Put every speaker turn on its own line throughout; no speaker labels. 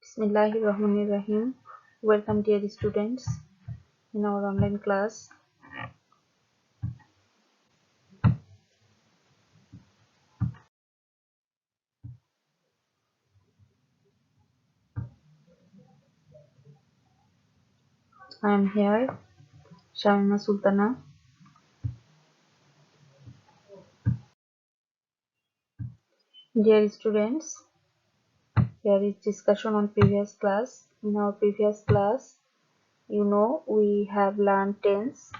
Bismillahirrahmanirrahim. Welcome dear students in our online class. I am here, Shamima Sultana. Dear students, here is discussion on previous class. In our previous class, we have learned tense,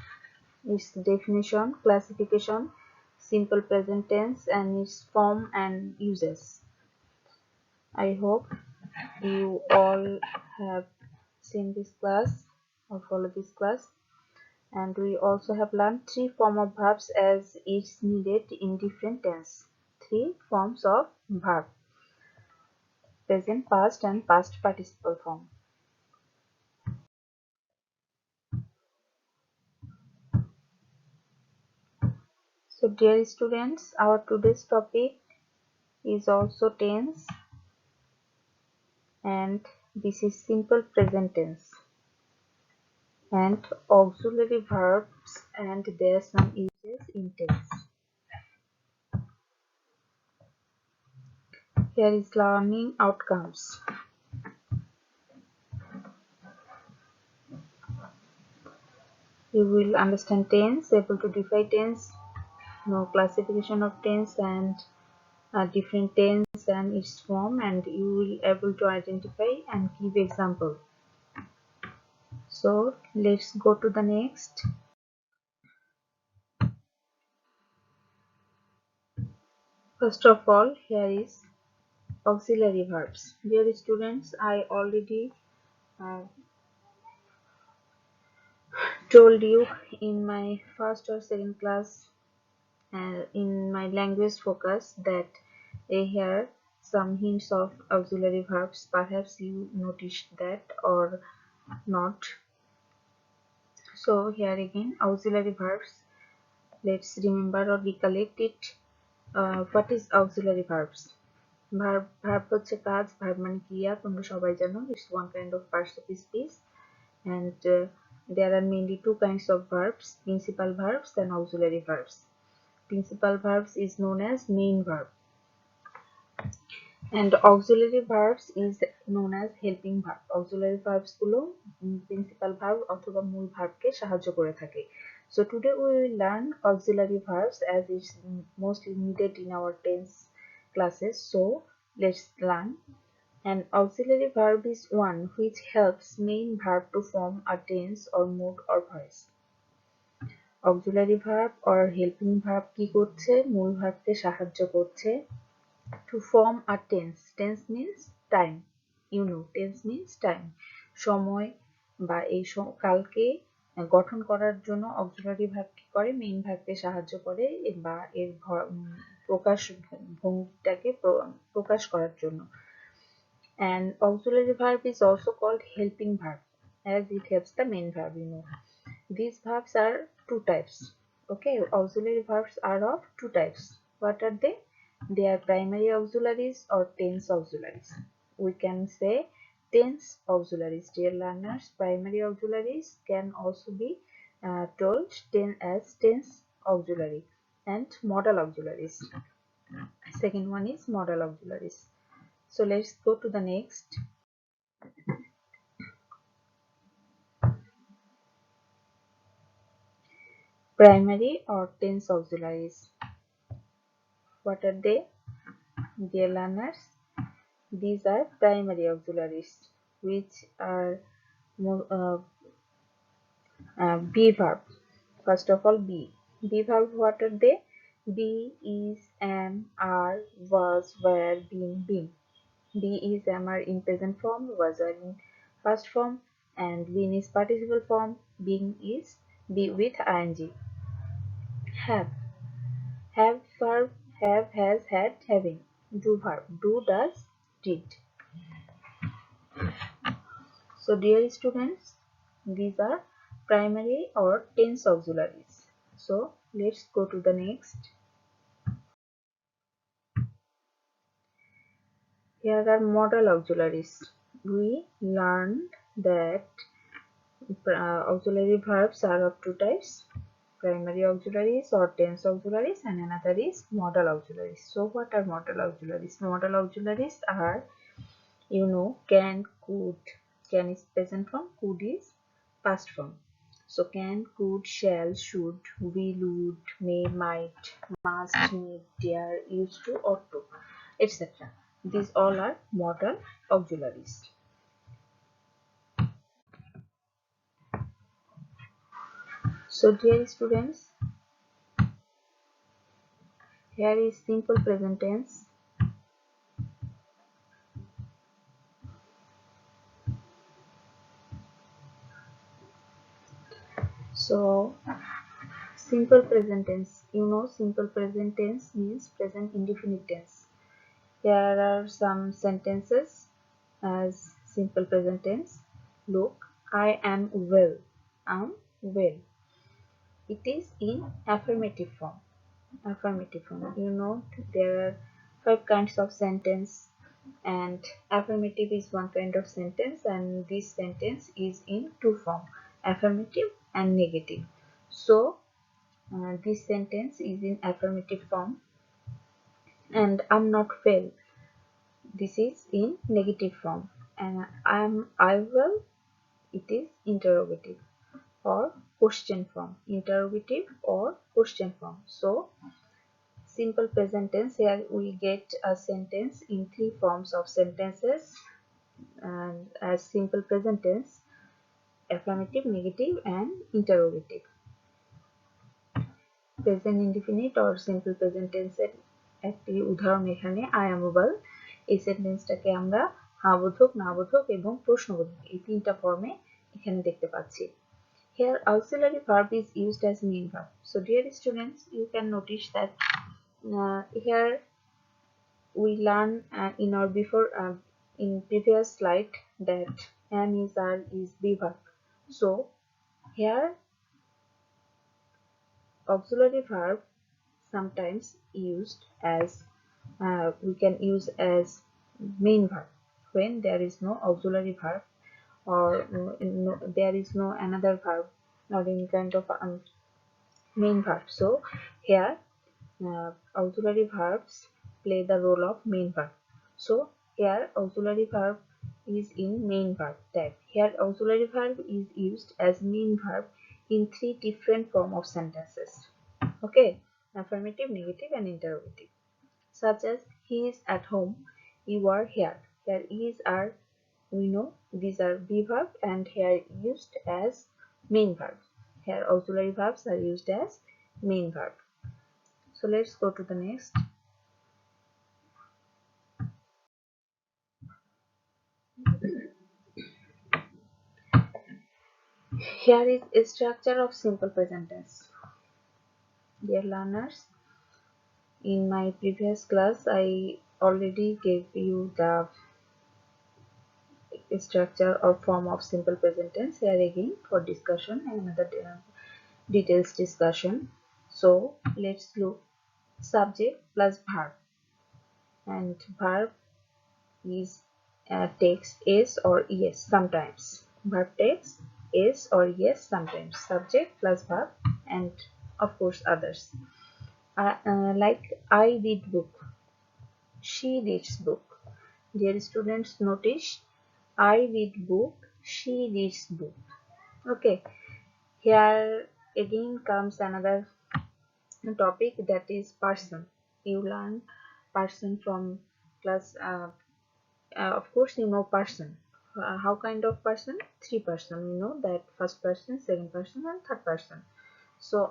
its definition, classification, simple present tense and its form and uses. I hope you all have seen this class or follow this class. And we also have learned three forms of verbs as is needed in different tense. Three forms of verb: present, past and past participle form. So dear students, our today's topic is also tense, and this is simple present tense and auxiliary verbs, and there are some uses in tense. Here is learning outcomes. You will understand tense, able to define tense, know classification of tense and different tense and its form, and you will able to identify and give example. So let's go to the next. First of all, here is auxiliary verbs. Dear students, I already uh, told you in my first or second class in my language focus that here some hints of auxiliary verbs. Perhaps you noticed that or not. So here again, auxiliary verbs. Let's remember or recollect it. What is auxiliary verbs? Verb হচ্ছে কাজ, verb মানে ক্রিয়া, তোমরা সবাই জানো. It's one kind of parts of speech, and there are mainly two kinds of verbs: principal verbs and auxiliary verbs. Principal verbs is known as main verb, and auxiliary verbs is known as helping verb. Auxiliary verbs গুলো principal verb অথবা মূল ভার্বকে সাহায্য করে থাকে. So today we will learn auxiliary verbs as it's mostly needed in our tense classes. So let's learn. An auxiliary verb is one which helps main verb to form a tense or mood or voice. Auxiliary verb or helping verb কি করছে? মূল ভার্বকে সাহায্য করছে to form a tense. Tense means time. Tense means time. সময় বা এই কালকে গঠন করার জন্য অক্সিলারি ভার্ব কি করে? মেইন ভার্বকে সাহায্য করে বা এর প্রকাশ ভঙ্গিটাকে প্রকাশ করার জন্য. And auxiliary verb is also called helping verb as it helps the main verb. These verbs are two types. Okay, auxiliary verbs are of two types. What are they? They are primary auxiliaries or tense auxiliaries. We can say tense auxiliaries. Dear learners, primary auxiliaries can also be told as tense auxiliary, and modal auxiliaries. Second one is modal auxiliaries. So let's go to the next. Primary or tense auxiliaries. What are they? Dear learners, these are primary auxiliaries, which are be verb. First of all, be. Be verb, what are they? Be, is, am, are, was, were, been, being. Be, is, am, are in present form, was, are in past form, and been is participle form, being is be with ing. Have. Have verb, have, has, had, having. Do verb, do, does, did. So dear students, these are primary or tense auxiliaries. So let's go to the next. Here are modal auxiliaries. we learned that auxiliary verbs are of two types: primary auxiliaries or tense auxiliaries, and another is modal auxiliaries. So what are modal auxiliaries? Modal auxiliaries are, can, could. Can is present form, could is past form. So can, could, shall, should, will, would, may, might, must, need, dare, used to, ought to, etc. These all are modal auxiliaries. So dear students, here is simple present tense. So simple present tense, simple present tense means present indefinite tense. Here are some sentences as simple present tense. Look, I am well. Am well. It is in affirmative form. Affirmative form. There are 5 kinds of sentence, and affirmative is one kind of sentence, and this sentence is in two form: affirmative and negative. So this sentence is in affirmative form, and I'm not well. This is in negative form, and I will. It is interrogative or question form. Interrogative or question form. So simple present tense, here we get a sentence in 3 forms of sentences, and as simple present tense: affirmative, negative, and interrogative. Present indefinite or simple present টেন্সের একটি উদাহরণ এখানে I am well. এই সেন্টেন্সটাকে আমরা হ্যাঁবোধক, নাবোধক এবং প্রশ্নবোধক এই 3টা ফর্মে এখানে দেখতে পাচ্ছি। Here auxiliary verb is used as main verb. So dear students, you can notice that here we learn in our in previous slide that am, is, are, is be verb. So here auxiliary verb sometimes used as we can use as main verb when there is no auxiliary verb, or there is no another verb or any kind of main verb. So here auxiliary verbs play the role of main verb. So here auxiliary verb is in main verb type. Here auxiliary verb is used as main verb in 3 different form of sentences. Okay, affirmative, negative, and interrogative. Such as he is at home, you are here. Here is, are, we know these are be verb, and here used as main verb. Here auxiliary verbs are used as main verb. So let's go to the next. Here is a structure of simple present tense. Dear learners, in my previous class I already gave you the structure or form of simple present tense. Here again for discussion and another details discussion. So let's look. Subject plus verb, and verb is takes is or yes sometimes. Verb takes is or yes sometimes. Subject plus verb, and of course others. Like I read book, she reads book. Dear students, notice I read book, she reads book. Okay, here again comes another topic, that is person. You learn person from class. Of course, you know person. How kind of person? 3 person. We know that first person, second person, and third person. So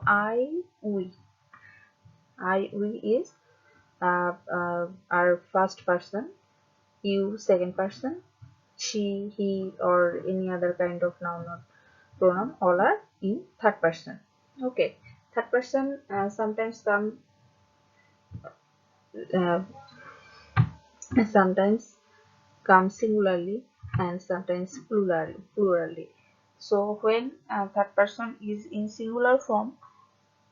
we is our first person. You second person. She, he, or any other kind of noun or pronoun, all are in third person. Okay, third person sometimes uh, sometimes come singularly and sometimes plurally. So when third person is in singular form,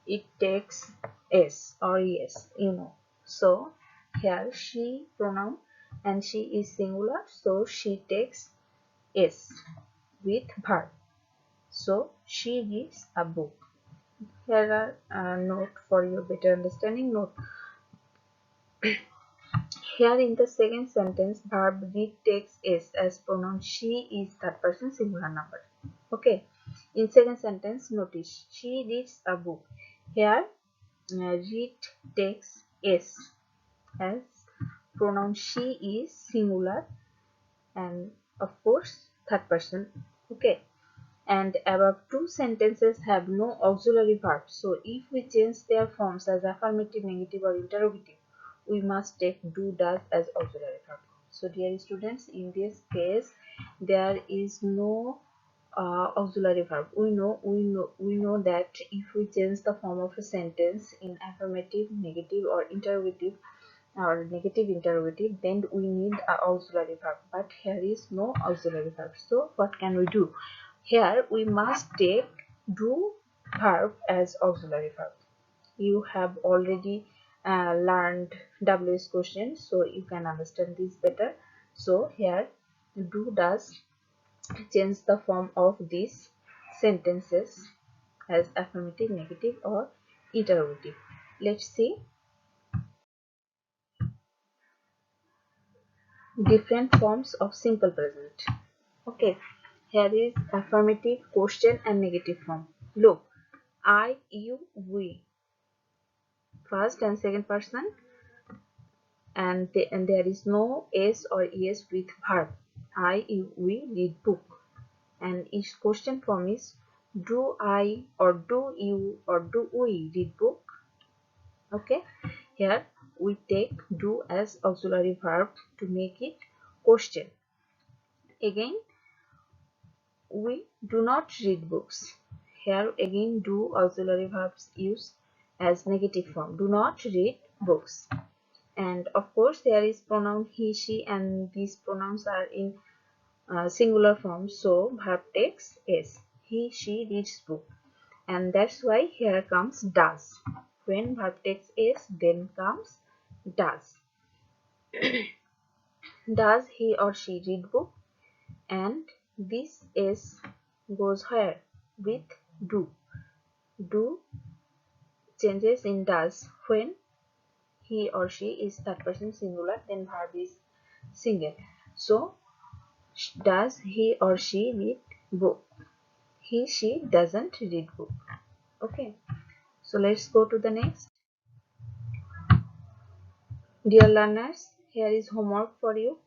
it takes s or yes, So here she pronoun, and she is singular, so she takes s with verb. So she reads a book. Here are note for your better understanding. Note here in the second sentence, verb read takes s as pronoun she is third person singular number. Okay. In second sentence, notice she reads a book. Here, read takes s as pronoun she is singular and of course third person. Okay. And above two sentences have no auxiliary verb. So if we change their forms as affirmative, negative or interrogative, we must take do, does as auxiliary verb. So dear students, in this case there is no auxiliary verb. We know that if we change the form of a sentence in affirmative, negative or interrogative or negative interrogative, then we need a auxiliary verb, but here is no auxiliary verb. So what can we do? Here we must take do verb as auxiliary verb. You have already learned WS questions, so you can understand this better. So here do, does change the form of these sentences as affirmative, negative or interrogative. Let's see different forms of simple present. Okay, here is affirmative, question and negative form. Look, I, you, we, first and second person, and there is no s or es with verb. I, you, we read book. And each question form is do I or do you or do we read book. Okay, here we take do as auxiliary verb to make it question. Again, we do not read books. Here again do auxiliary verbs used as negative form. Do not read books. And of course there is pronoun he, she and these pronouns are in singular form. So verb takes s. He, she reads book. And that's why here comes does. When verb takes s, then comes does. Does he or she read book? And this s goes where? With do. Do changes in does when he or she is third person singular, then verb is single. So does he or she read book? He, she doesn't read book. Okay, so let's go to the next. Dear learners, here is homework for you.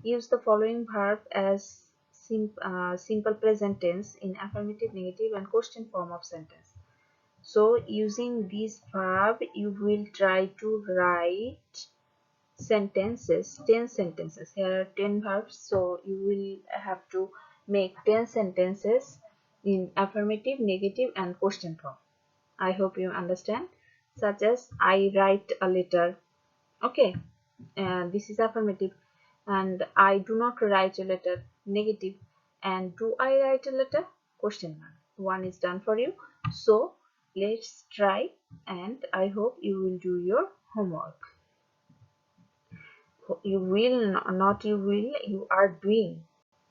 Use the following verb as simple present tense in affirmative, negative and question form of sentence. So using this verb, you will try to write sentences, 10 sentences. Here are 10 verbs, so you will have to make 10 sentences in affirmative, negative and question form. I hope you understand. Such as I write a letter. Okay, and this is affirmative. And I do not write a letter, negative. And do I write a letter? Question mark. One is done for you. So let's try, and I hope you will do your homework. You will not you will, you are doing.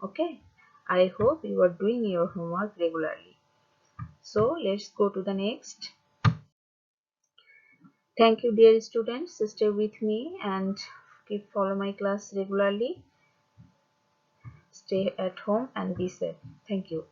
Okay, I hope you are doing your homework regularly. So let's go to the next. Thank you dear students, stay with me and keep follow my class regularly. Stay at home and be safe. Thank you.